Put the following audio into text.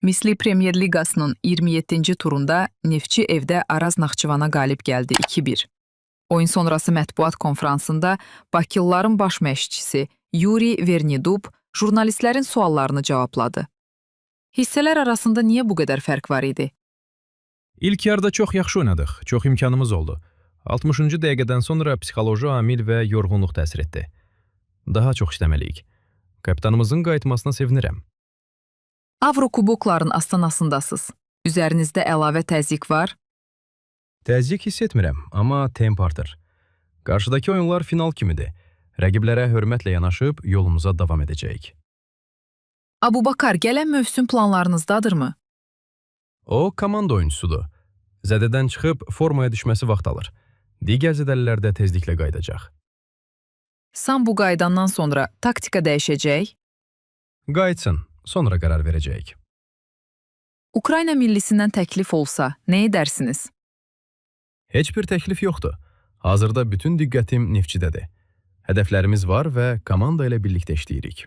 Misli Premyer Liqasının 27-ci turunda Neftçi evdə Araz Naxçıvana qalib gəldi 2-1. Oyun sonrası mətbuat konfransında Bakılıların baş məşqçisi Yuri Vernidub jurnalistlərin suallarını cavabladı. Hissələr arasında niyə bu qədər fərq var idi? İlk yarıda çox yaxşı oynadıq, çox imkanımız oldu. 60-cı dəqiqədən sonra psixoloji amil və yorğunluq təsir etdi. Daha çox işləməliyik. Kapitanımızın qayıtmasına sevinirəm. Avrokubokların astanasındasınız. Üzərinizdə əlavə təzyiq var? Təzyiq hiss etmirəm, amma temp artır. Qarşıdakı oyunlar final kimidir. Rəqiblərə hörmətlə yanaşıb yolumuza davam edəcəyik. Abubakar, gələn mövsüm planlarınızdadırmı? O, komanda oyuncusudur. Zədədən çıxıb formaya düşməsi vaxt alır. Digər zədəlilərdə tezliklə qayıdacaq. Sam bu qaydandan sonra taktika dəyişəcək? Qayıtsın, sonra qərar verəcəyik. Ukrayna millisindən təklif olsa, nə edərsiniz? Heç bir təklif yoxdur. Hazırda bütün diqqətim Neftçidədir. Hədəflərimiz var və komanda ilə birlikdə işləyirik.